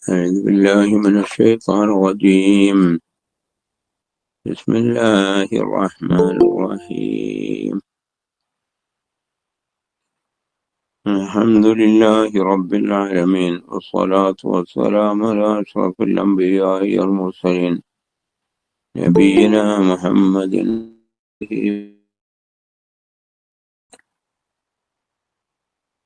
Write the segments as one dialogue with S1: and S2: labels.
S1: أعوذ بالله من الشيطان الرجيم. بسم الله الرحمن الرحيم. الحمد لله رب العالمين، والصلاة والسلام على أشرف الأنبياء والمرسلين، نبينا محمد.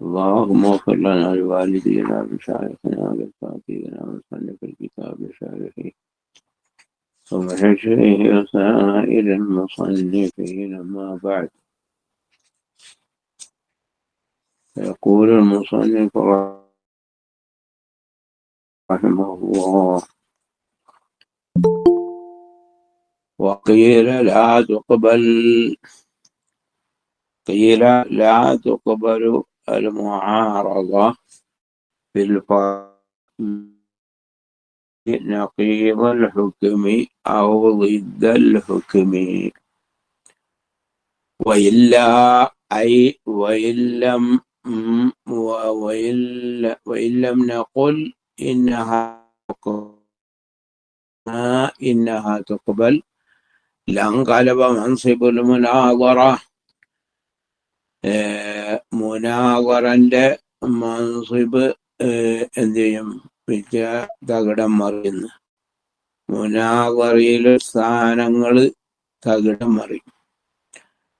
S1: اللهم اغفر لنا ولوالدينا بشاركنا وبالفاتحين وصنف الكتاب بشارحه ومحشره وسائر المصنفين. ما بعد، يقول المصنف رحمه الله: وقيل لا تقبل المعارضة نقيض الحكم أو ضد الحكم، وإلا أي وإن لم نقل إنها تقبل لانقلب منصب المناظرة. മുനാവറന്റെ മൻസിബ് എന്ത് ചെയ്യും? തകിടം മറിയുന്നു. മുനാവറയിലെ സ്ഥാനങ്ങള് തകിടം മറിയും.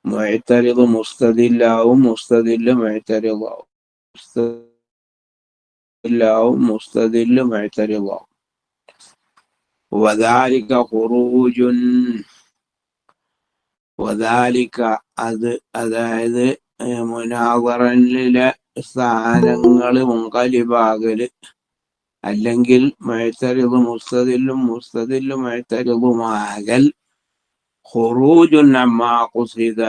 S1: മുഅ്തരിദ് മുസ്തദില്ലാവും, മുസ്തദില്ല് മുഅ്തരിദാവും, മുസ്തദില്ല് മുഅ്തരിദാവും. വദാലിക ഖുറൂജുൻ, വദാലിക അത്, അതായത് മുനാവറയിലെ സ്ഥാനങ്ങള് മുൻഖലിബാകല്, അല്ലെങ്കിൽ മുഅ്തരിദ് മുസ്തദില്ലും മുസ്തദില്ല് മുഅ്തരിദുമാകൽ, ഖുറൂജുൻ അമ്മാ ഖുസിദ,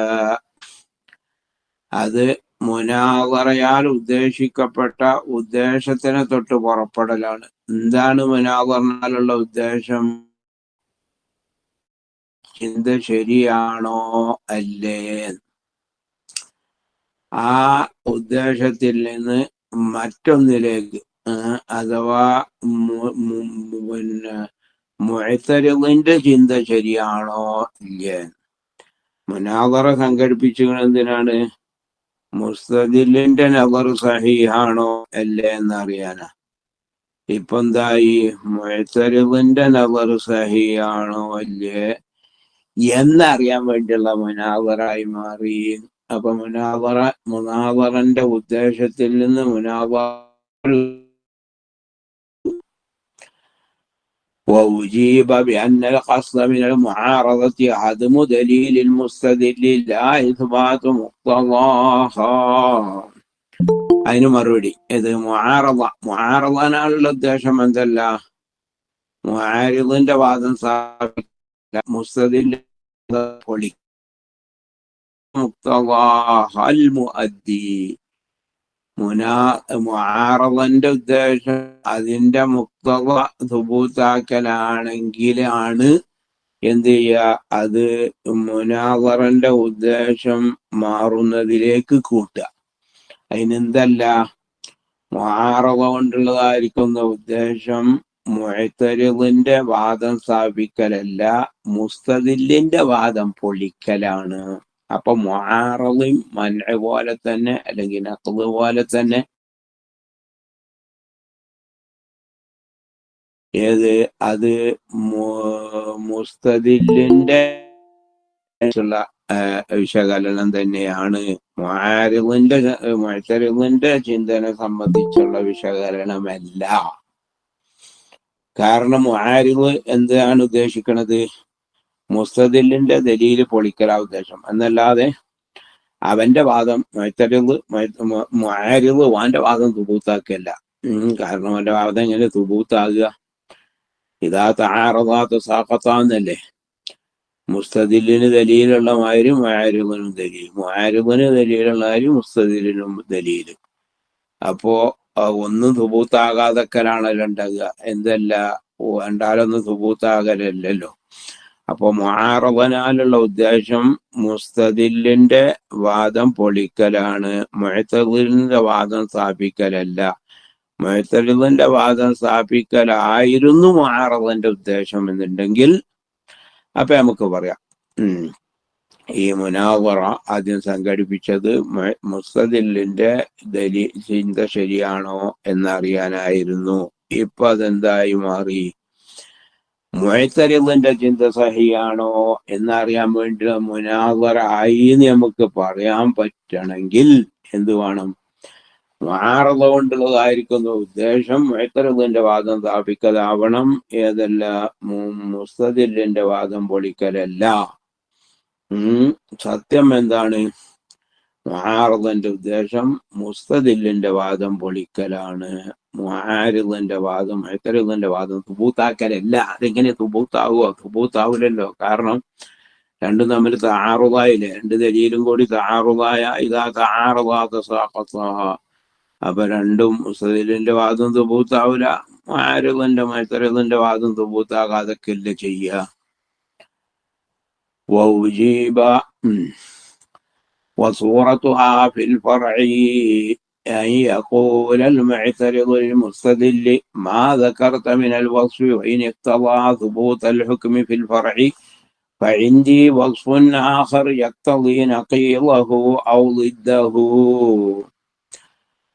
S1: അത് മുനാവറയാൽ ഉദ്ദേശിക്കപ്പെട്ട ഉദ്ദേശത്തിനെ തൊട്ട് പുറപ്പെടലാണ്. എന്താണ് മുനാവറയാലുള്ള ഉദ്ദേശം? ചിന്ത ശരിയാണോ അല്ലേ? ആ ഉദ്ദേശത്തിൽ നിന്ന് മറ്റൊന്നിലേക്ക്, അഥവാ പിന്നെ മുഅ്തരിദിന്റെ ചിന്ത ശരിയാണോ ഇല്ലേ? മുനാവറ സംഘടിപ്പിച്ചുകൊണ്ട് എന്തിനാണ്? മുസ്തദിലിന്റെ നദർ സഹീഹാണോ അല്ലേ എന്നറിയാനാ. ഇപ്പൊ എന്തായി? മുഅ്തരിദിന്റെ നദർ സഹീഹാണോ അല്ലേ എന്നറിയാൻ വേണ്ടിയുള്ള മുനാവറായി മാറി. അപ്പൊ മുനാവറന്റെ ഉദ്ദേശത്തിൽ നിന്ന് وأجيب بأن القصد من المعارضة عدم دليل المستدل لا إثبات مقتضاها. അതിന് മറുപടി ഇത് മുആറളനാലുള്ള ഉദ്ദേശം എന്തല്ല? മുആരിദിന്റെ വാദം സ്ഥാപിക്കില്ല, മുസ്തദിൽ പൊളി. മുഖ്തദാഹൽ മുഅദ്ദി, മുആറളന്റെ ഉദ്ദേശം അതിന്റെ മുഖ്തദ സുബൂത്താക്കലാണെങ്കിലാണ് എന്ത് ചെയ്യുക? അത് മുനാവറന്റെ ഉദ്ദേശം മാറുന്നതിലേക്ക് കൂട്ടുക. അതിനെന്തല്ല? മുആറള കൊണ്ടുള്ളതായിരിക്കുന്ന ഉദ്ദേശം മുഅ്തരിദിന്റെ വാദം സ്ഥാപിക്കലല്ല, മുസ്തദിലിന്റെ വാദം പൊളിക്കലാണ്. അപ്പൊ മുആറളയും മൻഅ പോലെ തന്നെ, അല്ലെങ്കിൽ നഖ്ദ് പോലെ തന്നെ, അത് മുസ്തദിലിന്റെ വിശകലനം തന്നെയാണ്. മുഅ്തരിദിന്റെ ചിന്തനെ സംബന്ധിച്ചുള്ള വിശകലനമല്ല. കാരണം മുആരിദ് എന്താണ് ഉദ്ദേശിക്കുന്നത്? മുസ്തദിലിന്റെ ദലീല് പൊളിക്കലാ ഉദ്ദേശം, എന്നല്ലാതെ അവന്റെ വാദം മുആരിദ് അവന്റെ വാദം തുബൂത്താക്കല്ല. കാരണം അവന്റെ വാദം എങ്ങനെ തുബൂത്താകുക? ഇതാ തആറദാ സാഖത്താന്നല്ലേ. മുസ്തദിലിന് ദലീലുള്ള മാതിരി മുആരിദിനും ദലീൽ, മുആരിദിന് ദലീലുള്ള മാതിരി മുസ്തദിലിനും ദലീല്. അപ്പോ ഒന്നും തുബൂത്താകാതക്കലാണല്ലോ ഉണ്ടാകുക, എന്തല്ല വേണ്ടാലൊന്നും തുബൂത്താകലല്ലോ. അപ്പൊ മുആറളനാലുള്ള ഉദ്ദേശം മുസ്തദിലിന്റെ വാദം പൊളിക്കലാണ്, മുഅ്തദിലിന്റെ വാദം സ്ഥാപിക്കലല്ല. മുഅ്തസിലിന്റെ വാദം സ്ഥാപിക്കലായിരുന്നു മുആറളന്റെ ഉദ്ദേശം എന്നുണ്ടെങ്കിൽ അപ്പൊ നമുക്ക് പറയാം ഈ മുനാവറ ആദ്യം സംഘടിപ്പിച്ചത് മുസ്തദിലിന്റെ ചിന്ത ശരിയാണോ എന്നറിയാനായിരുന്നു. ഇപ്പൊ അതെന്തായി മാറി? മുഅ്തസിലിന്റെ ചിന്ത സഹിയാണോ എന്നറിയാൻ വേണ്ടി മുനാവറ ആയി നമുക്ക് പറയാൻ പറ്റണമെങ്കിൽ എന്ത് വേണം? മുആറള കൊണ്ടുള്ളതായിരിക്കുന്ന ഉദ്ദേശം മുഅ്തസിലിന്റെ വാദം സ്ഥാപിക്കലാവണം, ഏതല്ല മുസ്തദിലിന്റെ വാദം പൊളിക്കലല്ല. സത്യം എന്താണ്? മുആറളന്റെ ഉദ്ദേശം മുസ്തദിലിന്റെ വാദം പൊളിക്കലാണ്. മുആരിളിന്റെ വാദം മുഅ്തസിലിന്റെ വാദം തുബൂത്താക്കലല്ല. അതെങ്ങനെ തുബൂത്താവുക? തുബൂത്താവൂലല്ലോ. കാരണം രണ്ടും തമ്മിൽ തആറുദായില്ലേ, രണ്ട് ദലീലും കൂടി തആറുദായ ഇദാ തആറുദാ തസാഖത്താ. അപ്പൊ രണ്ടും മുസ്തദിലിന്റെ വാദം തുബൂത്താവൂല, മുഅ്തസിലിന്റെ വാദം തുബൂത്താകാതൊക്കെയല്ലേ ചെയ്യുക. وأجيب وصورتها في الفرع أن يقول المعترض للمستدل ما ذكرت من الوصف وإن اقتضى ثبوت الحكم في الفرع فعندي وصف آخر يقتضي نقيضه أو ضده.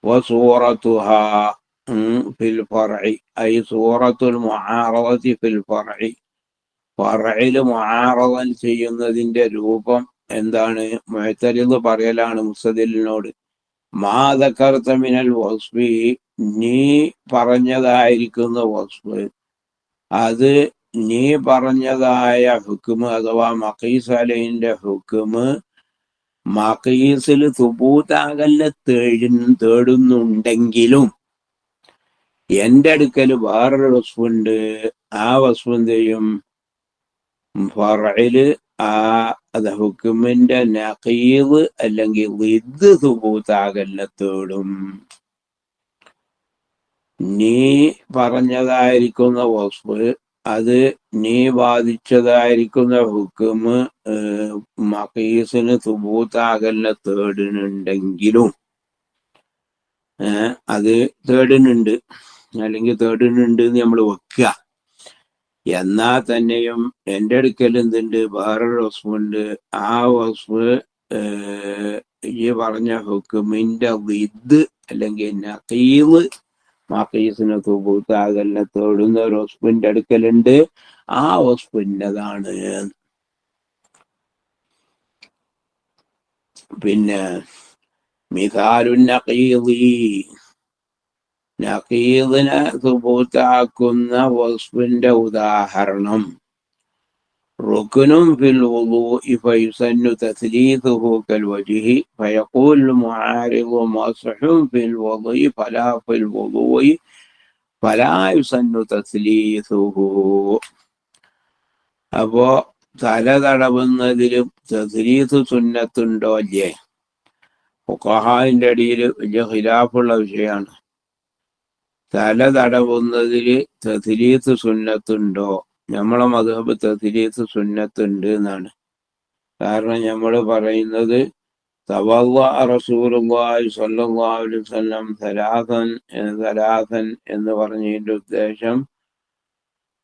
S1: وصورتها في الفرع أي صورة المعارضة في الفرع. ഫറഇല് മുആറളൻ ചെയ്യുന്നതിന്റെ രൂപം എന്താണ്? മുഅ്തസില് പറയലാണ് മുസ്തദിലിനോട്, മാ ദക്കർത മിനൽ വസ്ഫി, നീ പറഞ്ഞതായിരിക്കുന്ന വസ്ഫ്, അത് നീ പറഞ്ഞതായ ഹുക്മ് അഥവാ മഖീസ് അലൈഹിന്റെ ഹുക്മ് മഖീസിൽ സുബൂത്താകല്ല തേടുന്നുണ്ടെങ്കിലും എന്റെ അടുക്കൽ വേറൊരു വസ്ഫുണ്ട്. ആ വസ്ഫ് എന്ത് ചെയ്യും? ഫറഇല് അത് ഹുക്മിന്റെ നഖീദ് അല്ലെങ്കിൽ ളിദ് സുബൂത്താകല്ല തേടും. നീ പറഞ്ഞതായിരിക്കുന്ന വസ്ഫ്, അത് നീ വാദിച്ചതായിരിക്കുന്ന ഹുക്മ് മഖീസിന് സുബൂത്താകല്ല തേടുന്നുണ്ടെങ്കിലും അത് തേടുന്നുണ്ട് അല്ലെങ്കിൽ തേടുന്നുണ്ട് എന്ന് നമ്മൾ വെക്കുക. എന്നാ തന്നെയും എൻ്റെ അടുക്കൽ എന്തുണ്ട്? വേറൊരു വസ്ഫുണ്ട്. ആ വസ്ഫ് ഈ പറഞ്ഞ ഹുക്മിന്റെ ളിദ് അല്ലെങ്കിൽ നഖീദ് മഖീസിന് സുബൂത്താകല്ല തേടുന്ന ഒരു വസ്ഫിന്റെ അടുക്കലുണ്ട്. ആ വസ്ഫിൻ്റെതാണ്. പിന്നെ മിസാലുൻ നഖീദി, നഖീദിനെ സുബൂത്താക്കുന്ന വസ്ഫിന്റെ ഉദാഹരണം റുക്നും ഫിൽ വുളൂഇ ഫയുസന്നു തസ്ലീസുഹു കൽ വജ്ഹി ഫയഖൂൽ മുആരിദു മസ്ഹുൻ ഫിൽ വദ്ഇ ഫലാ ഫിൽ വുളൂഇ ഫലാ യുസന്നു തസ്ലീസുഹു. അപ്പോ തല തടവുന്നതിലും തസ്ലീസ് സുന്നത്തുണ്ടോ അല്ലേ? ഫുഖഹാഇന്റെ അടിയിൽ വലിയ ഖിലാഫുള്ള വിഷയമാണ്. തല തടവുന്നതില് തസ്ലീസ് സുന്നത്തുണ്ടോ? നമ്മളെ മദ്ഹബ് തസ്ലീസ് സുന്നത്തുണ്ട് എന്നാണ്. കാരണം നമ്മൾ പറയുന്നത് തവദ്ദഅ റസൂലുള്ളാഹി സ്വല്ലല്ലാഹു അലൈഹി വസല്ലം സലാസൻ എന്ന് പറഞ്ഞതിന്റെ ഉദ്ദേശം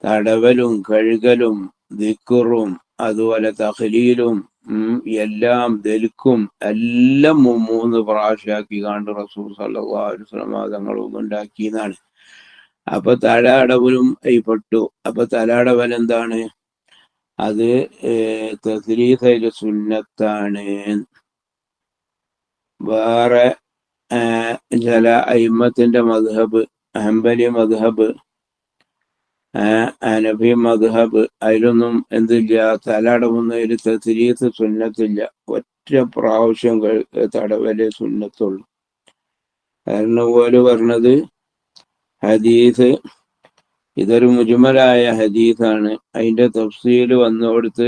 S1: തടവലും കഴുകലും ദിക്റും അതുപോലെ തഖ്ലീലും എല്ലാം ദൽക്കും എല്ലാം 3 പ്രാവശ്യമാക്കി കാണ്ട് റസൂൽ സല്ലല്ലാഹു അലൈഹി വസല്ലം തങ്ങൾ ഉണ്ടാക്കിയതാണ്. അപ്പൊ തല അടവലും പെട്ടു. അപ്പൊ തല അടവൽ എന്താണ്? അത് തസ്ലീസയിലെ സുന്നത്താണ്. വേറെ ചില അയിമ്മത്തിന്റെ മദ്ഹബ്, ഹംബലി മദ്ഹബ്, ഹനഫി മദ്ഹബ്, അതിലൊന്നും എന്തില്ല, തല അടവുന്നതിൽ തസ്ലീസ് സുന്നത്തില്ല. ഒറ്റ പ്രാവശ്യം തടവലേ സുന്നത്തുള്ളൂ. കാരണം പോലെ പറഞ്ഞത് ഹദീസ് ഇതൊരു മുജ്മലായ ഹദീസാണ്. അതിന്റെ തഫ്സീല് വന്നോടുത്ത്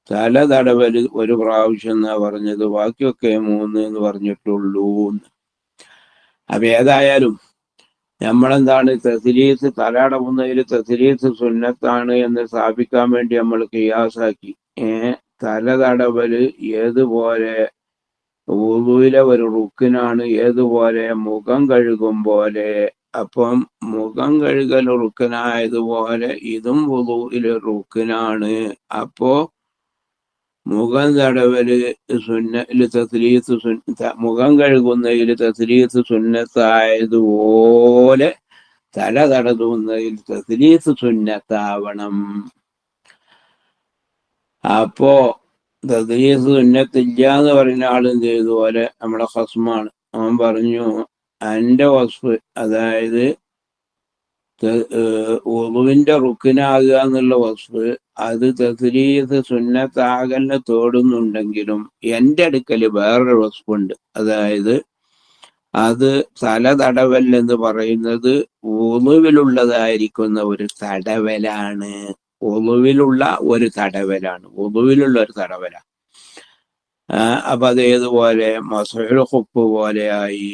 S1: തല തടവല് 1 പ്രാവശ്യം എന്നാ പറഞ്ഞത്, ബാക്കിയൊക്കെ 3 എന്ന് പറഞ്ഞിട്ടുള്ളൂ. അപ്പൊ ഏതായാലും നമ്മളെന്താണ് തസ്ലീസ് തല അടവുന്നതിൽ തസ്ലീസ് സുന്നത്താണ് എന്ന് സ്ഥാപിക്കാൻ വേണ്ടി നമ്മൾ ഖിയാസാക്കി. തല തടവല് ഏതുപോലെ വുളൂയിലെ ഒരു റുക്കിനാണ്, ഏതുപോലെ മുഖം കഴുകും പോലെ അപ്പം മുഖം കഴുകൽ റുക്കനായതുപോലെ ഇതും വുളൂഇല് റുക്കനാണ്. അപ്പോ മുഖം തടവല് തസ്ലീത്ത് മുഖം കഴുകുന്നതിൽ തസ്ലീത്ത് സുന്നത്തായതുപോലെ തല തടവുന്നതിൽ തസ്ലീത്ത് സുന്നത്താവണം. അപ്പോ തദ്രീസ് സുന്നത്തില്ല എന്ന് പറയുന്ന ആൾ എന്ത് ചെയ്തു പോലെ നമ്മളെ ഹസ്മാണ്. അവൻ പറഞ്ഞു എന്റെ വസ്ഫ്, അതായത് ഉളുവിന്റെ റുക്കിനാകുക എന്നുള്ള വസ്ഫ്, അത് തസ്രീത്ത് സുന്നത്താകലിനെ തേടുന്നുണ്ടെങ്കിലും എന്റെ അടുക്കൽ വേറൊരു വസ്ഫുണ്ട്. അതായത് അത് തല തടവൽ എന്ന് പറയുന്നത് ഉളുവിലുള്ളതായിരിക്കുന്ന ഒരു തടവലാണ്. ഉളുവിലുള്ള ഒരു തടവലാണ്. അപ്പൊ അത് ഏതുപോലെ മസ്ഹുൽ ഖുഫ് പോലെയായി.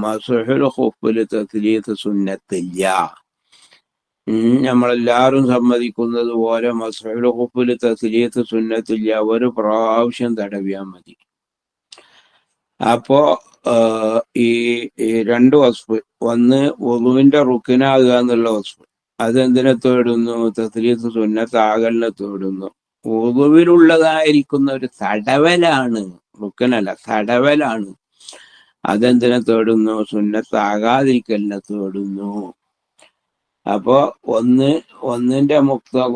S1: മസ്ഹുൽ ഖുഫില് തസ്ലീത്ത് സുന്നത്തില്ല. നമ്മളെല്ലാവരും സമ്മതിക്കുന്നത് പോലെ മസ്ഹുൽ ഖുഫില് തസ്ലീത്ത് സുന്നത്തില്ല. ഒരു പ്രാവശ്യം തടവിയാൽ മതി. അപ്പോ ഈ രണ്ട് വസ്ഫ്, ഒന്ന് വുളുവിന്റെ റുക്കിനാകുക എന്നുള്ള വസ്ഫ്, അതെന്തിനെ തേടുന്നു? തസ്ലീത്ത് സുന്നത്താകലിനെ തേടുന്നു. വുളുവിലുള്ളതായിരിക്കുന്ന ഒരു തടവലാണ്, റുക്കനല്ല, തടവലാണ്. അതെന്തിനെ തേടുന്നു? സുന്നത്താകാതിരിക്കലിനെ തേടുന്നു. അപ്പോ ഒന്നിന്റെ മുക്തവ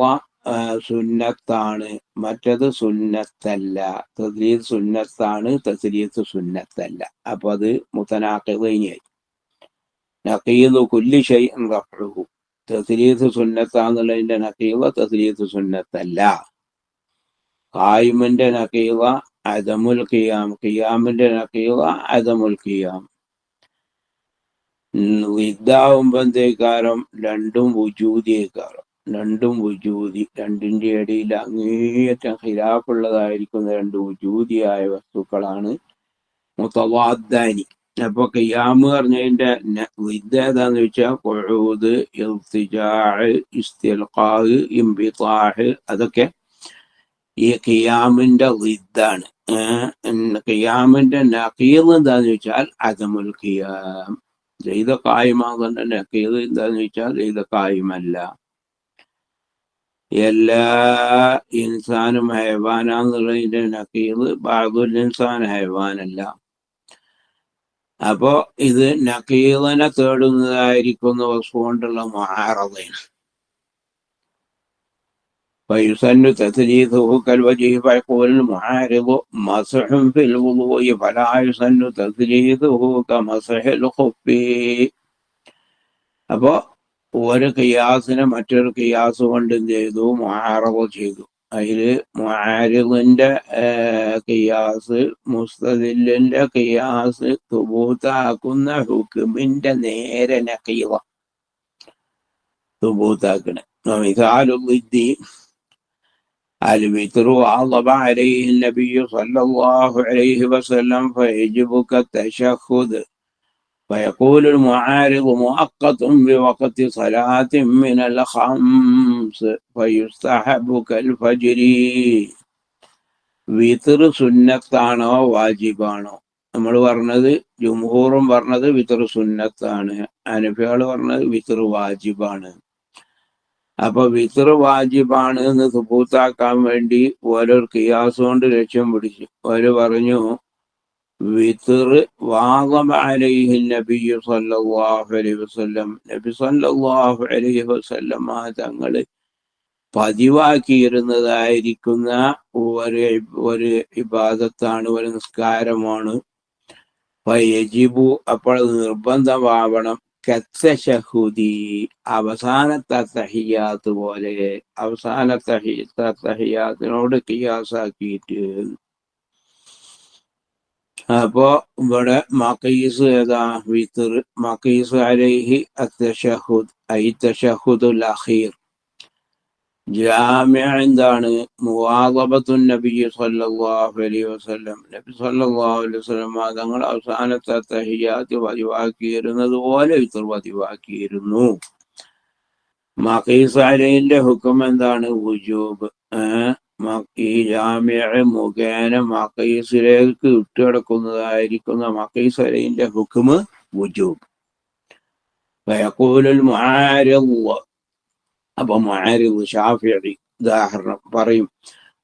S1: സുന്നത്താണ്, മറ്റത് സുന്നത്തല്ല. തസ്ലീത്ത് സുന്നത്താണ്, തസ്ലീത്ത് സുന്നത്തല്ല. അപ്പൊ അത് മുതനാഖിദൈനായി. നഖീദു കുല്ലി ശൈഇൻ റഫ്ഉഹു. തസ്ലീത്ത് സുന്നത്താന്നുള്ളതിന്റെ നഖീദ തസ്ലീത്ത് സുന്നത്തല്ല. ഖായിമിന്റെ നഖീദ അദമുൽ ഖിയാം, ഖിയാമിന്റെ നഖീദ അദമുൽ ഖിയാം. ഇതാവുമ്പോ എന്തേക്കാരം? രണ്ടും വുജൂദിയേക്കാരം. രണ്ടും വുജൂദി, രണ്ടിന്റെ ഇടയിൽ അങ്ങേയറ്റം ഖിലാഫുള്ളതായിരിക്കുന്ന രണ്ട് വുജൂദിയായ വസ്തുക്കളാണ് മുതവാദ്ദാനി. അപ്പൊ ഖിയാമ് പറഞ്ഞതിന്റെ വിദ് ഏതാന്ന് വെച്ചാൽ ഖുഊദ്, ഇർതിജാഅ്, ഇസ്തിൽഖാഅ്, ഇൻബിതാഹ്, അതൊക്കെ ഈ ഖിയാമിന്റെ വിദ്ദാണ്. ഖിയാമിന്റെ നഖീദ് എന്താന്ന് വെച്ചാൽ അദമുൽ ഖിയാം. ചെയ്ത കായ്മാകുന്ന നഖീദ് എന്താന്ന് വെച്ചാൽ ചെയ്ത കായ്മല്ല. എല്ലാ ഇൻസാനും ഹൈവാനാന്നുള്ളതിന്റെ നഖീദ് ബഅദുൽ ഇൻസാൻ ഹൈവാനല്ല. അപ്പോ ഇത് നഖീദിനെ തേടുന്നതായിരിക്കുന്ന വസ്തു കൊണ്ടുള്ള മുആറദയാണ്. فيسن تثليثه كالوجه فيقول المعارض مسح في الوضوء فلا يسن تثليثه كمسح الخف. അപ്പോ ഒരു ഖിയാസിനെ മറ്റൊരു ഖിയാസ് കൊണ്ട് എന്ത് ചെയ്തു? മുആറദ ചെയ്തു. അതില് മുആരിദിന്റെ ഖിയാസ് മുസ്തദില്ലിന്റെ ഖിയാസ് തുബൂത്താക്കുന്ന ഹുക്മിന്റെ നേരെ നഖീദ തുബൂത്താക്കണ. മിസാലുദ്ദീ الوتر واظب عليه النبي صلى الله عليه وسلم فيجبك التشهد فيقول المعارض مؤقت بوقت صلاة من الخمس فيستحب كالفجر. വിതർ സുന്നത്താണോ വാജിബാണോ? നമ്മൾ പറഞ്ഞത്, ജുംഹൂറും പറഞ്ഞത് വിതർ സുന്നത്താണ്, ഹനഫികൾ പറഞ്ഞത് വിതർ വാജിബാണ്. അപ്പൊ വിതർ വാജിബാണ് എന്ന് സുബൂത്താക്കാൻ വേണ്ടി ഓരോ ഖിയാസ് കൊണ്ട് ലക്ഷ്യം പിടിച്ചു. അവര് പറഞ്ഞു വിതർ വാദബ അലൈഹി നബിയ്യു സല്ലല്ലാഹു അലൈഹി വസല്ലം, നബി സല്ലല്ലാഹു അലൈഹി വസല്ലം തങ്ങള് പതിവാക്കിയിരുന്നതായിരിക്കുന്ന ഒരു ഇബാദത്താണ്, ഒരു നിസ്കാരമാണ്. യജിബു, അപ്പോൾ നിർബന്ധമാവണം. കത്തശഹുദി, അവസാനത്തെ തഹിയ്യാത്ത് പോലെ, അവസാനത്തെ തഹിയ്യാത്തിനോട് ഖിയാസാക്കിയിട്ട്. അപ്പോ ഇവിടെ മഖീസ് ഏതാ? വിതർ. മഖീസ് അലൈഹി അത്തശഹുദ് ഐ തശഹുദുൽ അഖീർ. ജാമിഅ എന്താണ്? മുവാദബത്തുൻ നബി സല്ലല്ലാഹു അലൈഹി വസല്ലം, നബി സല്ലല്ലാഹു അലൈഹി വസല്ലം തങ്ങൾ അവസാനത്തെ തഹിയ്യാത്ത് പതിവാക്കിയിരുന്നത് പോലെ വിതർ പതിവാക്കിയിരുന്നു. മഖീസ് അലൈഹിന്റെ ഹുക്കം എന്താണ്? വുജൂബ്. ഈ ജാമിഅ മുഖേന മഖീസിലേക്ക് ഇട്ടുകിടക്കുന്നതായിരിക്കുന്ന മഖീസ് അലൈഹിന്റെ ഹുക്മ് വുജൂബ്. ഫയഖൂലുൽ മുആരിദ്, അപ്പൊ മുആരിദ് ഷാഫിഈ ഉദാഹരണം പറയും,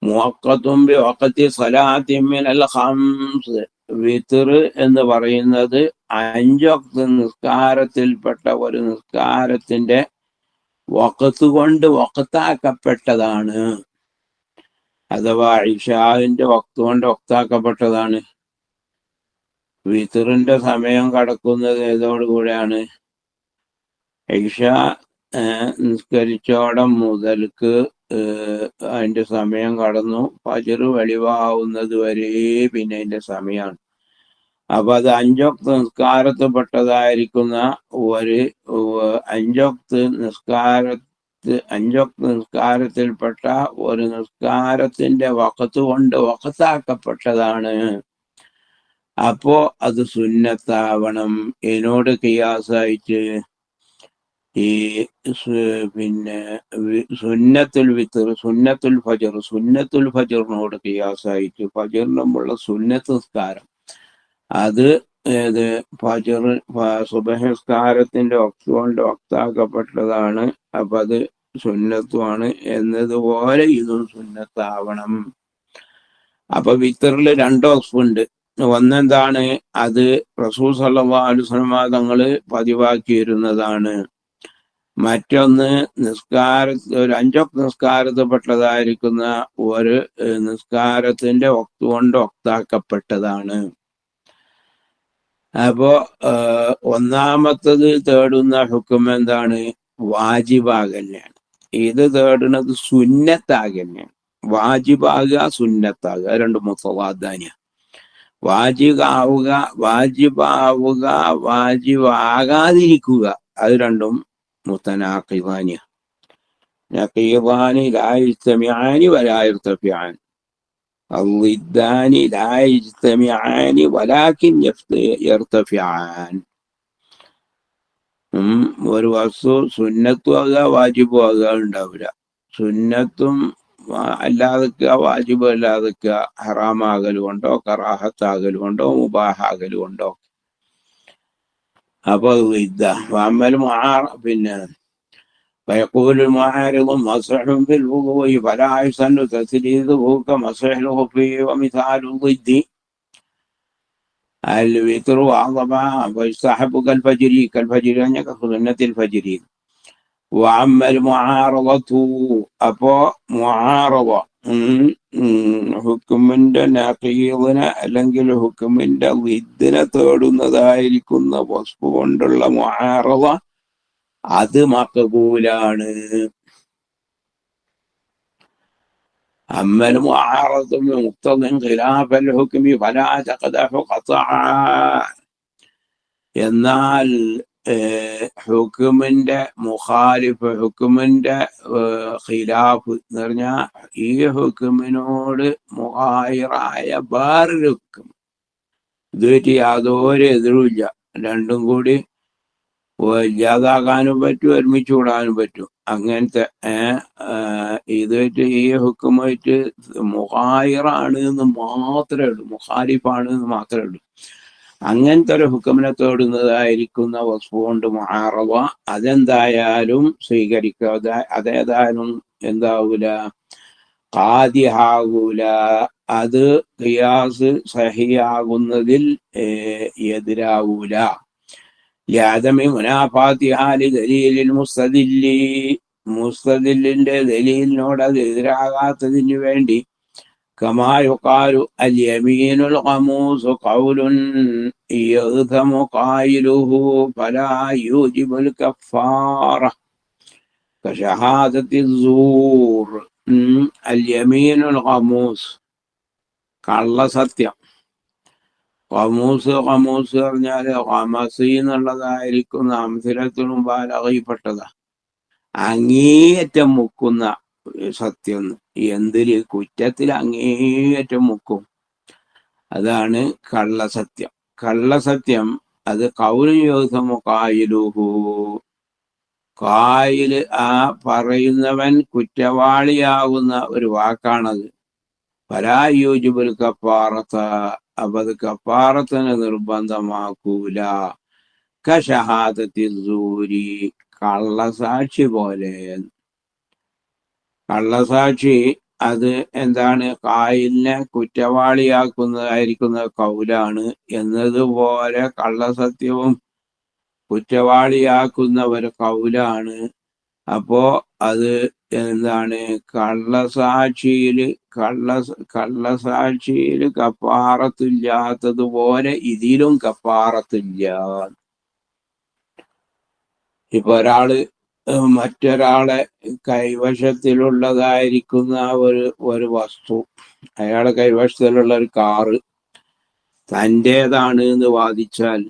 S1: മുവഖ്ഖത്തുൻ ബിവഖ്തി സ്വലാത്തിൻ മിനൽ ഖംസ്, വിത്ർ എന്ന് പറയുന്നത് 5 വഖ്ത് നിസ്കാരത്തിൽപ്പെട്ട ഒരു നിസ്കാരത്തിന്റെ വഖത്ത് കൊണ്ട് വഖത്താക്കപ്പെട്ടതാണ്. അഥവാ ഇശാഇന്റെ വഖത്ത് കൊണ്ട് വഖത്താക്കപ്പെട്ടതാണ്. വിത്റിന്റെ സമയം കടക്കുന്നത് ഏതോടുകൂടെയാണ്? ഇശ നിസ്കരിച്ചോടം മുതൽക്ക് അതിന്റെ സമയം കടന്നു ഫജ്ർ വെളിവാകുന്നത് വരെ പിന്നെ അതിന്റെ സമയമാണ്. അപ്പൊ അത് 5 വഖ്ത് നിസ്കാരത്തിൽപ്പെട്ടതായിരിക്കുന്ന ഒരു 5 വഖ്ത് നിസ്കാരത്തിൽപ്പെട്ട ഒരു നിസ്കാരത്തിന്റെ വഖത്ത് കൊണ്ട് വഖത്താക്കപ്പെട്ടതാണ്. അപ്പോ അത് സുന്നത്താവണം. എന്നോട് ഖിയാസായിട്ട് ഈ പിന്നെ സുന്നത്തുൽ വിത്ർ, സുന്നത്തുൽ ഫജ്ർ, സുന്നത്തുൽ ഫജ്റിനോട് ഖിയാസായിട്ട് ഫജ്റിനുമുള്ള സുന്നത്ത് നിസ്കാരം അത് ഏത് ഫജ്ർ സുബഹി നിസ്കാരത്തിന്റെ വഖ്ത് കൊണ്ട് വഖത്താക്കപ്പെട്ടതാണ്. അപ്പൊ അത് സുന്നത്തുമാണ് എന്നതുപോലെ ഇതും സുന്നത്താവണം. അപ്പൊ വിത്തറിൽ 2 വഖ്ഫുണ്ട്. ഒന്നെന്താണ്? അത് റസൂൽ സല്ലല്ലാഹു അലൈഹി വസല്ലം തങ്ങള് പതിവാക്കിയിരുന്നതാണ്. മറ്റൊന്ന് ഒരു 5 വഖ്ത് നിസ്കാരത്തിൽപ്പെട്ടതായിരിക്കുന്ന ഒരു നിസ്കാരത്തിന്റെ വഖ്ത് കൊണ്ട് വഖ്താക്കപ്പെട്ടതാണ്. അപ്പോ ഒന്നാമത്തത് തേടുന്ന ഹുക്കം എന്താണ്? വാജിബാകന്നെയാണ്. ഇത് തേടുന്നത് സുന്നത്താകന്നെയാണ്. വാജിബാകുക, സുന്നത്താകുക, രണ്ടും മുത്തവാദാനിയ. വാജിബാവുക, വാജിബാവുക, വാജിബാകാതിരിക്കുക, അത് രണ്ടും മുത്തനാഖിദാനിയ. നഖീദാനി ലാ യജ്തമിആനി വലാ യർതഫിആൻ, الضدان لا يجتمعان ولكن يرتفعان. ഒരു വസ്തു സുന്നത്തും ആകുക വാജിബും ആകുക ഉണ്ടാവില്ല. സുന്നത്തും അല്ലാതെക്കുക, വാജിബും അല്ലാതെക്കുക, ഹറാമാകലുകൊണ്ടോ കറാഹത്താകലുകൊണ്ടോ മുബാഹാകലുകൊണ്ടോ. അപ്പൊ ഇതാ പിന്നെ فيقول المعارض مصح في الوضوء فلا يسن تسديده كمصح الخف ومثال الضد الوتر وعظمها ويستحب كالفجر أن سنة الفجر. وعم المعارضة അപ്പോ മുആറള ഹുക്കുമിന്റെ നഖീദിനെ അല്ലെങ്കിൽ ഹുക്കുമിന്റെ വിദ്ദിനെ തേടുന്നതായിരിക്കുന്ന വസ്തു കൊണ്ടുള്ള മുആറള അത് മഖബൂലാണ്. അമ്മൽ മുആറളതു മുഖ്തദിൻ ഖിലാഫൽ ഹുക്മി ഫലാ തഖദഹു ഖത്അ. എന്നാൽ ഹുക്കുമിന്റെ മുഖാലിഫ്, ഹുക്കുമിന്റെ ഖിലാഫ് എന്ന് പറഞ്ഞാൽ ഈ ഹുക്കുമിനോട് മുഗായിറായ വേറൊരു ഹുക്കും, ഇതുമായിട്ട് യാതൊരു എതിരുമില്ല, രണ്ടും കൂടി ഇല്ലാതാകാനും പറ്റും, ഒരുമിച്ച് കൂടാനും പറ്റും. അങ്ങനത്തെ ഇതായിട്ട് ഈ ഹുക്കുമായിട്ട് മുഗായിറാണ് എന്ന് മാത്രമേ ഉള്ളൂ, മുഖാലിഫാണ് എന്ന് മാത്രമേ ഉള്ളൂ. അങ്ങനത്തെ ഒരു ഹുക്കുമിനെ തേടുന്നതായിരിക്കുന്ന വസ്തു കൊണ്ട് മുആറള അതെന്തായാലും സ്വീകരിക്കാതെ, അതേതായാലും എന്താവൂല, ഖാദിഹാകൂല, അത് ഖിയാസ് സഹിയാകുന്നതിൽ എതിരാവൂല. യാദമി മുനാഫാത്തിഹാ ലിദലീലിൽ മുസ്തദില്ലി, മുസ്തദില്ലിന്റെ ദലീലിനോട് അത് എതിരാകാത്തതിന് വേണ്ടി. كما يقال اليمين الغموس قول يغثم قائله فلا يوجب الكفارة كشهادة الزور. اليمين الغموس കള്ള സത്യം. ഖമൂസ് പറഞ്ഞാല് ഖമസി എന്നുള്ളതായിരിക്കുന്ന അംസിലത്തിനും ബാലകയിൽപ്പെട്ടതാ, അങ്ങേയറ്റം മുക്കുന്ന സത്യം. എന്തില്? കുറ്റത്തിൽ അങ്ങേയറ്റം മുക്കും, അതാണ് കള്ളസത്യം. കള്ളസത്യം അത് ഖൗലു യുഹ്തമു ഖായിലുഹു, ഖായില് ആ പറയുന്നവൻ കുറ്റവാളിയാകുന്ന ഒരു വാക്കാണത്. ഫലാ യൂജിബുൽ കഫാറത, അപ്പൊ അത് കഫാറത്തിന് നിർബന്ധമാക്കൂല. കഷഹാദത്തി സൂരി, കള്ളസാക്ഷി പോലെ. കള്ളസാക്ഷി അത് എന്താണ്? കായിലിനെ കുറ്റവാളിയാക്കുന്നതായിരിക്കുന്ന കൗലാണ് എന്നതുപോലെ കള്ളസത്യവും കുറ്റവാളിയാക്കുന്ന ഒരു കൗലാണ്. അപ്പോ അത് എന്താണ്? കള്ളസാക്ഷിയില് കഫാറത്തില്ലാത്തതുപോലെ ഇതിലും കഫാറത്തില്ല. ഇപ്പൊ ഒരാള് മറ്റൊരാളെ കൈവശത്തിലുള്ളതായിരിക്കുന്ന ഒരു വസ്തു, അയാളെ കൈവശത്തിലുള്ള ഒരു കാറ് തൻ്റേതാണ് എന്ന് വാദിച്ചാൽ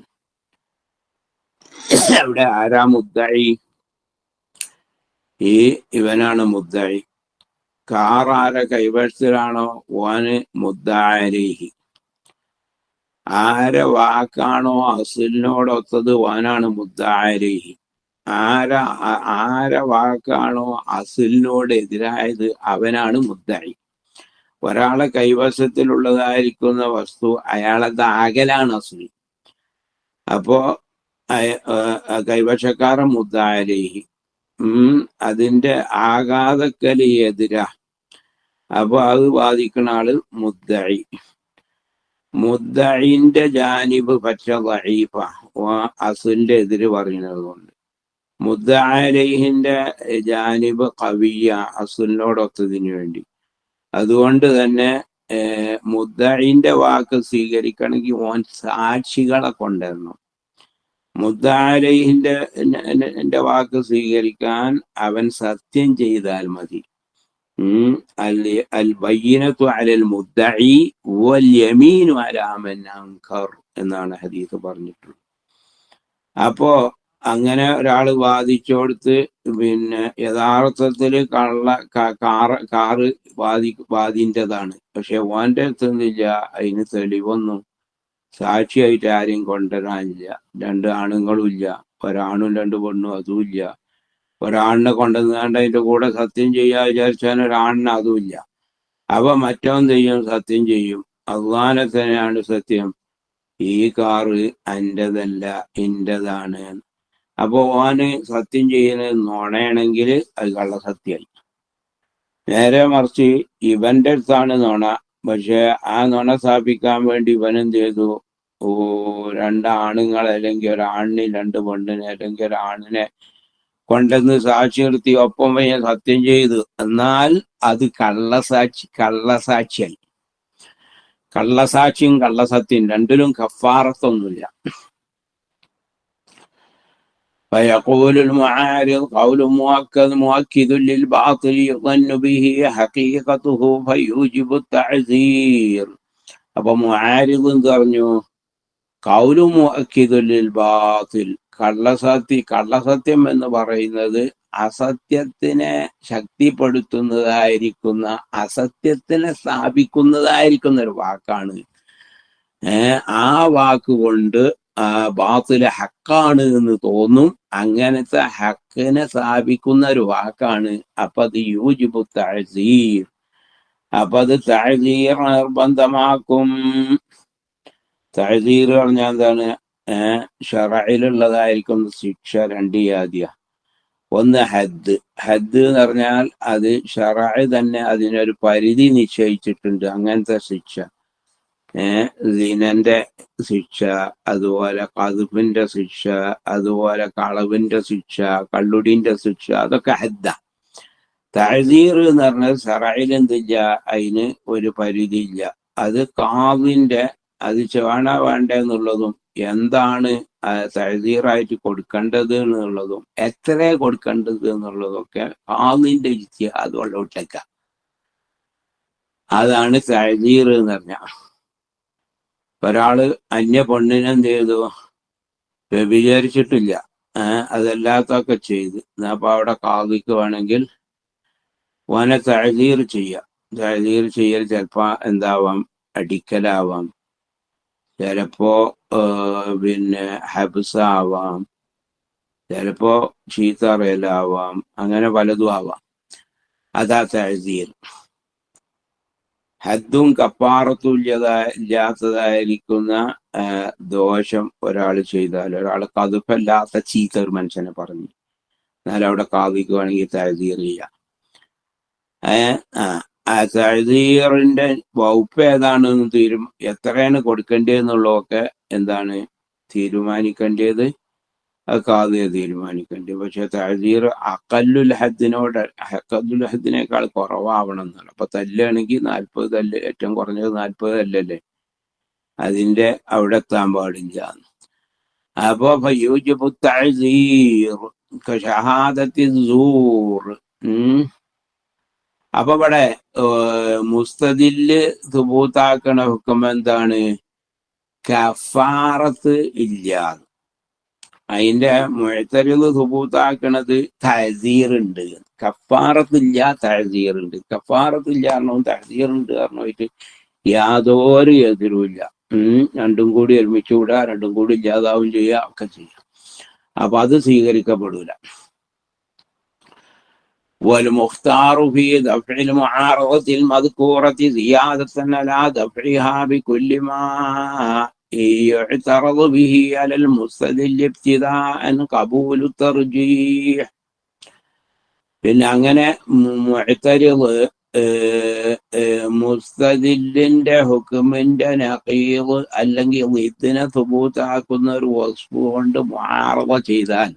S1: അവിടെ ആരാ മുദ്ദഈ? ഇവനാണ് മുദ്ദഈ. കാർ ആരെ കൈവശത്തിലാണോ ഓന് മുദ്ദഅ. ആരെ വാക്കാണോ അസ്ലിനോടൊത്തത് ഓനാണ് മുദ്ദഅ. ആരെ വാക്കാണോ അസ്ലിനോട് എതിരായത് അവനാണ് മുദ്ദഈ. ഒരാളെ കൈവശത്തിലുള്ളതായിരിക്കുന്ന വസ്തു അയാളത് ആകലാണ് അസ്ലി. അപ്പോ കൈവശക്കാരൻ മുദ്ദഅ, അതിന്റെ ആഘാതക്കല് എതിരാ. അപ്പൊ അത് വാദിക്കുന്ന ആള് മുദ്ദഈ. മുദ്ദഈന്റെ ജാനിബ് പറ്റ ദഈഫ, അസ്ലിന്റെ എതിര് പറയുന്നത് കൊണ്ട്. മുദ്ദഅ ജാനിബ് ഖവിയ്യ, അസ്ലിനോടൊത്തതിന് വേണ്ടി. അതുകൊണ്ട് തന്നെ മുദ്ദഈന്റെ വാക്ക് സ്വീകരിക്കണമെങ്കിൽ ഓൻ സാക്ഷികളെ കൊണ്ടുവരണം. മുദ്ദഅ വാക്ക് സ്വീകരിക്കാൻ അവൻ സത്യം ചെയ്താൽ മതി. അൽ ബയ്യിനതു അലൽ മുദ്ദഈ വൽ യമീനു അലാ മൻ അൻകർ എന്നാണ് ഹദീസ് പറഞ്ഞിട്ടുള്ളത്. അപ്പോ അങ്ങനെ ഒരാള് വാദിച്ചോടുത്ത് യഥാർത്ഥത്തില് കാറ് വാദിൻ്റെതാണ്. പക്ഷെ ഓന്റെ അടുത്തൊന്നുമില്ല അതിന് തെളിവൊന്നും, സാക്ഷിയായിട്ട് ആരെയും കൊണ്ടുവരാനില്ല. 2 ആണുങ്ങളും ഇല്ല, ഒരാണും 2 പെണ്ണും അതുമില്ല. ഒരാണിനെ കൊണ്ടുവന്നാണ്ട് അതിന്റെ കൂടെ സത്യം ചെയ്യാ വിചാരിച്ചാൽ ഒരാണിന് അതുമില്ല. അപ്പൊ മറ്റവൻ ചെയ്യും, സത്യം ചെയ്യും, അള്ളാനെ തന്നെയാണ് സത്യം, ഈ കാറ് എന്റേതല്ല എന്റേതാണ്. അപ്പൊ ഓന് സത്യം ചെയ്യുന്നത് നുണയാണെങ്കിൽ അത് കള്ളസത്യമായി. നേരെ മറിച്ച് ഇവന്റെ അടുത്താണ് നുണ, പക്ഷെ ആ നുണ സ്ഥാപിക്കാൻ വേണ്ടി ഇവനെന്ത് ചെയ്തു? 2 ആണുങ്ങൾ, അല്ലെങ്കിൽ ഒരാണിനെ 2 പെണ്ണിനെ, അല്ലെങ്കിൽ ഒരാണിനെ കൊണ്ടുവന്ന് സാക്ഷി നിർത്തി ഒപ്പം സത്യം ചെയ്തു. എന്നാൽ അത് കള്ളസാക്ഷിയായി. കള്ളസാക്ഷിയും കള്ളസത്യം രണ്ടിലും കഫാറത്തൊന്നുമില്ല. فيقول المعارض قول مؤكد للباطل يظن به حقيقته فيوجب التعذير. അപ്പൊ മുആരിദ് എന്ന് പറഞ്ഞു, ഖൗലു മുഅക്കിദുൽ ലിൽ ബാത്തിൽ, കള്ളസത്യം എന്ന് പറയുന്നത് അസത്യത്തിനെ ശക്തിപ്പെടുത്തുന്നതായിരിക്കുന്ന, അസത്യത്തിനെ സ്ഥാപിക്കുന്നതായിരിക്കുന്ന ഒരു വാക്കാണ്. ആ വാക്കുകൊണ്ട് ബാത്തില് ഹക്കാണ് എന്ന് തോന്നും. അങ്ങനത്തെ ഹക്കിനെ സ്ഥാപിക്കുന്ന ഒരു വാക്കാണ്. അപ്പൊ അത് യൂജിബു തഅ്സീർ, അപ്പൊ അത് തഅ്സീർ നിർബന്ധമാക്കും. തഅ്സീർ പറഞ്ഞാൽ എന്താണ്? ശറഇലുള്ളതായിരിക്കുന്ന ശിക്ഷ 2 ജാതിയാ. ഒന്ന് ഹദ് എന്ന് പറഞ്ഞാൽ അത് ശറഅ് തന്നെ അതിനൊരു പരിധി നിശ്ചയിച്ചിട്ടുണ്ട്, അങ്ങനത്തെ ശിക്ഷ. സിനന്റെ ശിക്ഷ, അതുപോലെ ഖദ്ഫിന്റെ ശിക്ഷ, അതുപോലെ കളവിന്റെ ശിക്ഷ, കള്ളുടിന്റെ ശിക്ഷ, അതൊക്കെ ഹദ്ദ. തഅ്സീർ എന്ന് പറഞ്ഞാൽ ശറഇൽ എന്തില്ല, അതിന് ഒരു പരിധി ഇല്ല. അത് ഖാദിന്റെ അത് വേണ്ടെന്നുള്ളതും എന്താണ് തഅ്സീറായിട്ട് കൊടുക്കേണ്ടത് എന്നുള്ളതും എത്ര കൊടുക്കേണ്ടത് എന്നുള്ളതൊക്കെ ഖാദിന്റെ ഇജ്തിഹാദ് ഉള്ളോട്ടേക്ക. അതാണ് തഅ്സീർ എന്ന് പറഞ്ഞാൽ. ഒരാള് അന്യ പെണ്ണിനെന്ത് ചെയ്തു? വ്യഭിചരിച്ചിട്ടില്ല, അതല്ലാത്തൊക്കെ ചെയ്ത്. അപ്പൊ അവിടെ ഖാദിക്ക് വേണമെങ്കിൽ ഓനെ തഅ്സീർ ചെയ്യാം. തഅ്സീർ ചെയ്യൽ ചിലപ്പോ എന്താവാം? അടിക്കലാവാം, ചിലപ്പോ ഹബ്സ് ആവാം, ചിലപ്പോ ചീത്ത അറിയലാവാം, അങ്ങനെ പലതും ആവാം. അതാ തഅ്സീർ. ഹദ്ദും കഫാറത്തും ഇല്ലാത്തതായിരിക്കുന്ന ദോഷം ഒരാൾ ചെയ്താൽ, ഒരാൾ കതുപ്പല്ലാത്ത ചീത്ത ഒരു മനുഷ്യനെ പറഞ്ഞു, എന്നാലും അവിടെ കാതിക്ക് വേണമെങ്കിൽ തഹദീർ ചെയ്യാം. ആ തഹദീറിന്റെ വകുപ്പ് ഏതാണെന്ന് എത്രയാണ് കൊടുക്കേണ്ടതെന്നുള്ളതൊക്കെ എന്താണ് തീരുമാനിക്കേണ്ടത്, അത് കാതിയെ തീരുമാനിക്കേണ്ടത്. പക്ഷെ തഹദീർ അഖല്ലുൽ ഹദ്ദിനേക്കാൾ കുറവാവണം എന്നാണ്. അപ്പൊ തല്ലാണെങ്കിൽ 40 തല്ല്, ഏറ്റവും കുറഞ്ഞത് 40 തല്ലല്ലേ, അതിന്റെ അവിടെ എത്താൻ പാടില്ല. അപ്പൊ ഫയൂജിബു തഅ്സീർ കശഹാദത്തി സൂർ. അപ്പൊ ഇവിടെ മുസ്തദില് സുബൂത്താക്കണ ഹുക്കം എന്താണ്? കഫാറത്ത് ഇല്ല. അതിന്റെ മുഅ്തരിദ് സുബൂത്താക്കണത് തഅ്സീർ ഉണ്ട്. കഫാറത്ത് ഇല്ല, തഅ്സീർ ഉണ്ട്. കഫാറത്ത് ഇല്ല കാരണവും തഅ്സീർ ഉണ്ട് കാരണമായിട്ട് യാതൊരു എതിരുമില്ല. രണ്ടും കൂടി ഒരുമിച്ച് വിടുക, രണ്ടും കൂടി ഇല്ലാതാവും ചെയ്യുക, ഒക്കെ ചെയ്യാം. അപ്പൊ അത് സ്വീകരിക്കപ്പെടൂല. والمختار في دفع المعارضة المذكورة زيادة على دفعها بكل ما يعترض به على المستدل ابتداء قبول الترجيح. പിന്നെ അങ്ങനെ മുഅ്തരിദ് മുസ്തദിലിന്റെ ഹുക്മിന്റെ നഖീദ് അല്ലെങ്കിൽ ഇതിനെ സുബൂത്താക്കുന്ന ഒരു വസ്ഫ് കൊണ്ട് മുആറള ചെയ്താൽ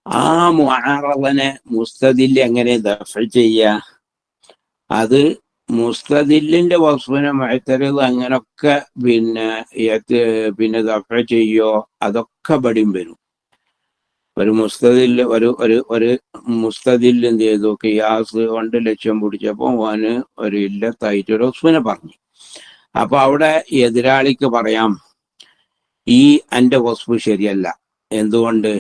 S1: ആ മുആറളനെ മുസ്തദിൽ എങ്ങനെ ദഫ്അ ചെയ്യുക? അത് മുസ്തദിലിന്റെ വസ്ഫിനെ മുഅ്തരിദ് അങ്ങനൊക്കെ പിന്നെ ദഫ്അ ചെയ്യോ, അതൊക്കെ ഇവിടെയും വരും. ഒരു മുസ്തദിൽ ഒരു മുസ്തദിൽ എന്ത് ചെയ്തു? ഖിയാസ് കൊണ്ട് ലക്ഷ്യം പിടിച്ചപ്പോ അവന് ഒരു ഇല്ലത്തായിട്ട് ഒരു വസ്ഫിനെ പറഞ്ഞു. അപ്പൊ അവിടെ എതിരാളിക്ക് പറയാം, ഈ എന്റെ വസ്ഫ് ശരിയല്ല. എന്തുകൊണ്ട്?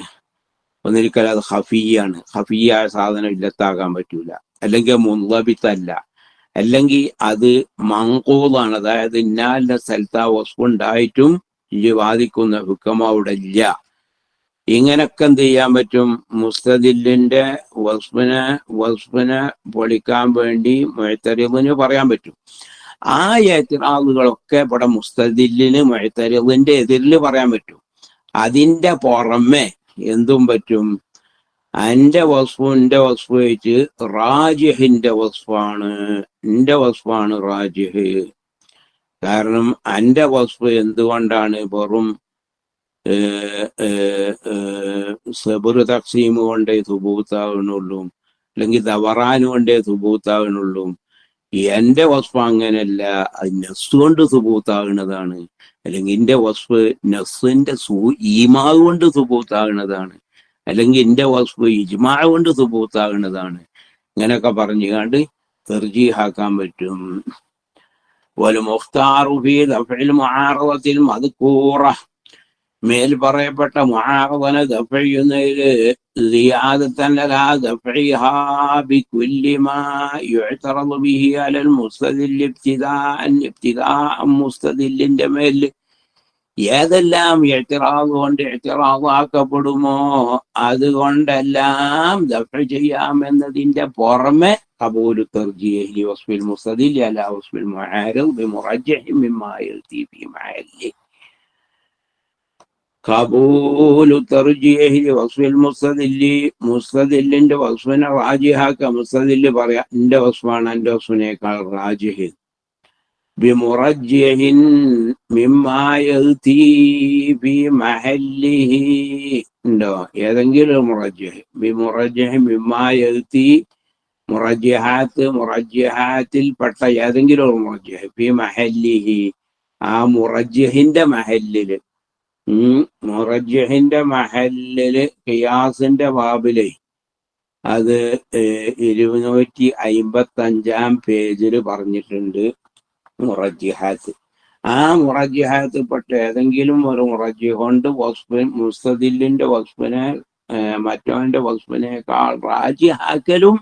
S1: ഒന്നിരിക്കലും അത് ഖഫിയാണ്. ഖഫിയായ സാധനം ഇല്ലത്താകാൻ പറ്റൂല. അല്ലെങ്കിൽ മുൻളബിത്തല്ല, അല്ലെങ്കിൽ അത് മൻഖൂളാണ്. അതായത് ഇന്നാലിന്റെ സ്ഥലത്ത് ആ വസ്ഫ് ഉണ്ടായിട്ടും ഈ വാദിക്കുന്ന ഹുക്കം അവിടെ ഇല്ല. ഇങ്ങനൊക്കെ എന്ത് ചെയ്യാൻ പറ്റും? മുസ്തദിലിന്റെ വസ്ഫിനെ പൊളിക്കാൻ വേണ്ടി മുഅ്തരിദിന് പറയാൻ പറ്റും. ആ എതിറാളുകളൊക്കെ ഇവിടെ മുസ്തദിലിന് മുഅ്തരിദിന്റെ എതിരിൽ പറയാൻ പറ്റും. അതിന്റെ പുറമെ എന്തും പറ്റും? എന്റെ വസ്ഫ് വെച്ച് റാജിഹിന്റെ വസ്ഫാണ്, എന്റെ വസ്ഫാണ് റാജിഹ്. കാരണം എന്റെ വസ്ഫ് എന്തുകൊണ്ടാണ് വെറും സബർ തഖ്സീം കൊണ്ടേ സുബൂത്താവുന്നുള്ളൂ, അല്ലെങ്കിൽ ദവറാൻ കൊണ്ടേ സുബൂത്താവുന്നുള്ളൂ. എന്റെ വസ്ഫ് അങ്ങനല്ല, അത് നസ് കൊണ്ട് സുബൂത്താകുന്നതാണ്. അല്ലെങ്കിൽ എന്റെ വസ്ഫ് നസ്സിന്റെ ഈമാ കൊണ്ട് സുബൂത്താകുന്നതാണ്, അല്ലെങ്കിൽ എന്റെ വസ്ഫ് ഇജ്മാ കൊണ്ട് സുബൂത്താകുന്നതാണ്. ഇങ്ങനെയൊക്കെ പറഞ്ഞുകൊണ്ട് തർജീഹാക്കാൻ പറ്റും. വൽമുഖ്താറു ഫീ ദഫ്ഇൽ മുആറളത്തിൽ മദ്കൂറ, മേൽ പറയപ്പെട്ട മുആറളനെ ദഫ്അ ചെയ്യുന്നതില് സിയാദത്തൻ അലാ ദഫ്ഇഹാ ബികുല്ലി മാ യുഅ്തറദു ബിഹി അലൽ മുസ്തദിൽ ഇബ്തിദാഅൻ മുസ്തദിലിന്റെ മേൽ ഏതെല്ലാം ഇഅ്തിറാദ് കൊണ്ട് ഇഅ്തിറാദാക്കപ്പെടുമോ അതുകൊണ്ടെല്ലാം ദഫ്അ ചെയ്യാമെന്നതിന്റെ പുറമെ ഖബൂലു തർജീഹി വസ്ഫിൽ മുസ്തദിൽ അലാ വസ്ഫിൽ മുആരിദ് ബിമുറജ്ജഹി മിമ്മാ യൽതി ഫീ മഹല്ലി. ഖബൂലു തർജീഹി വസ്ഫിൽ മുസ്തദില്ലി, മുസ്തദിലിന്റെ വസ്ഫിനെ റാജിഹാക്ക. മുസ്തദില് പറയാ എന്റെ വസ്ഫാണ് എന്റെ വസ്ഫിനേക്കാൾ റാജിഹ്. ബിമുറജ്ജിഹിൻ മിമ്മാ യൽതി ഫീ മഹല്ലിഹി ഉണ്ടോ? ഏതെങ്കിലും മുറജ്ജിഹ്. ബിമുറജ്ജിഹി മിമ്മാ യൽതി, മുറജ്ജിഹാത്തിൽപ്പെട്ട ഏതെങ്കിലും ഒരു മുറജ്ജിഹ്. ഫീ മഹല്ലിഹി, ആ മുറജ്ജിഹിന്റെ മഹല്ലില്. മുറജ്ജിഹിന്റെ മഹല്ലില് ഖിയാസിന്റെ ബാബിലെ അത് 255 പേജിൽ പറഞ്ഞിട്ടുണ്ട് മുറജ്ജിഹാത്ത്. ആ മുറജ്ജിഹാത്ത് പെട്ട ഏതെങ്കിലും ഒരു മുറജ്ജിഹ് കൊണ്ട് മുസ്തദിലിന്റെ വസ്ഫിനെ മറ്റവന്റെ വസ്ഫിനേക്കാൾ റാജിഹാക്കലും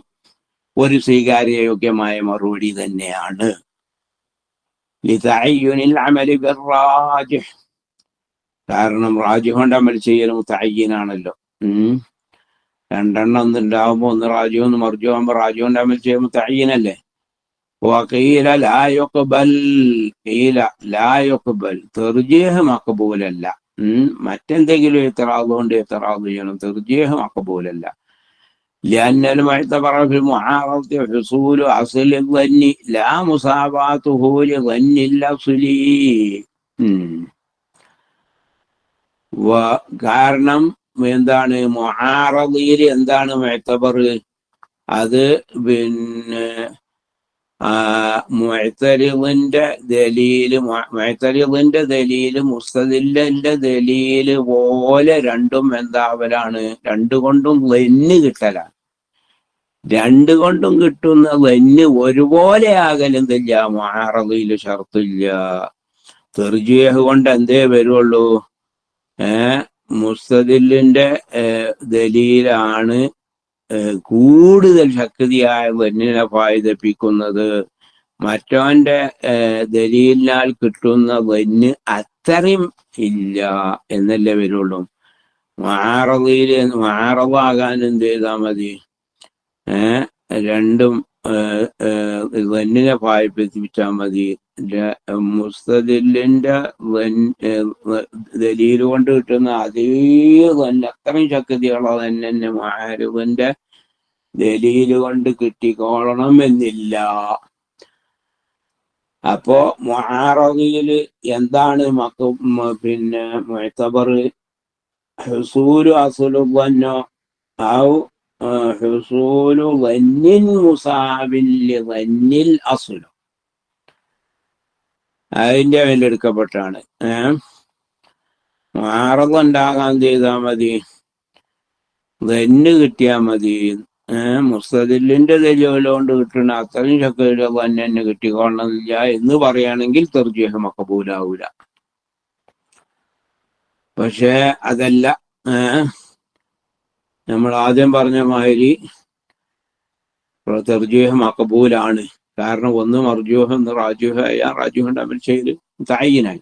S1: ഒരു സ്വീകാര്യയോഗ്യമായ മറുപടി തന്നെയാണ്. ലിതഅയ്യുനിൽ അമലി ബിർറാജിഹ്, കാരണം റാജിഹ് കൊണ്ട് അമൽ ചെയ്യൽ മുതഅയ്യിനാണല്ലോ. രണ്ടെണ്ണം ഒന്നുണ്ടാവുമ്പോ ഒന്ന് റാജിഹ് ഒന്ന് മർജൂഹ് ആകുമ്പോ റാജിഹ് കൊണ്ട് അമൽ ചെയ്യുമ്പോൾ മുതഅയ്യിനല്ലേ. വഖീല ലാ യുഖ്ബൽ, ഖീല ലാ യുഖ്ബൽ, തെർജീഹ് മഖബൂലല്ല. മറ്റെന്തെങ്കിലും ഇത്റാദ് കൊണ്ട് ഇത്റാദ് ചെയ്യണം, തെർജീഹ് മഖബൂലല്ല. لأن المعتبر في المعارضة حصول أصل الظن لا مساواته لظن الأصلي. കാരണം എന്താണ്, മുആറളിയിൽ എന്താണ് മുഅ്തബർ? അത് പിന്നെ മുഅ്തരിളിന്റെ ദലീല് മുസ്തദിലിന്റെ ദലീല് പോലെ രണ്ടും എന്താവലാണ്? രണ്ടുകൊണ്ടും ലന്ന് കിട്ടലാണ്. രണ്ടുകൊണ്ടും കിട്ടുന്ന ലന്ന് ഒരുപോലെ ആകലെന്തില്ല, മുആറളിയിൽ ഷർത്തില്ല. തെർജീഹ് കൊണ്ട് എന്തേ വരുള്ളൂ? മുസ്തദിലിന്റെ ദലീലാണ് കൂടുതൽ ശക്തിയായ ലന്നിനെ ഫായിദപ്പിക്കുന്നത്. മറ്റവന്റെ ദലീലിനാൽ കിട്ടുന്ന ലന്ന് അത്രയും ഇല്ല എന്നല്ലേ വരുള്ളൂ. മുആറളാകാൻ എന്ത് ചെയ്താൽ മതി? രണ്ടും ലന്നിനെ ഫായിദപ്പിച്ചാൽ മതി. മുസ്തദിലിന്റെ ദലീല് കൊണ്ട് കിട്ടുന്ന അതേ തന്നെ അത്രയും ശക്തിയുള്ള തന്നെ മുആരിദിന്റെ ദലീല് കൊണ്ട് കിട്ടിക്കോളണം എന്നില്ല. അപ്പോ മുആറളിയില് എന്താണ് പിന്നെ മുഅ്തബർ? ഹുസൂലു അസ്ലു ളന്നോ ഔ ഹുസൂലു ളന്നിൻ മുസാബിൻ ലിളന്നിൽ അസ്ലു, അതിന്റെ മേലെടുക്കപ്പെട്ടാണ്. മുആറള ഉണ്ടാകാൻ ചെയ്താൽ മതി, ലന്ന് കിട്ടിയാൽ മതി. മുസ്തദിലിന്റെ ദലീല് കൊണ്ട് കിട്ടുന്ന അത്രയും ശക്തിയുള്ള തന്നെ കിട്ടിക്കൊള്ളണമെന്നില്ല എന്ന് പറയുകയാണെങ്കിൽ തെർജീഹ് മഖബൂലാവൂല. പക്ഷെ അതല്ല, നമ്മൾ ആദ്യം പറഞ്ഞ മാതിരി തെർജീഹ് മഖബൂലാണ്. കാരണം ഒന്ന് മർജൂഹ്, ഒന്ന് റാജിഹ്. റാജിഹ് തമ്മിൽ ചെയ്ത് തഅയ്യിനായി.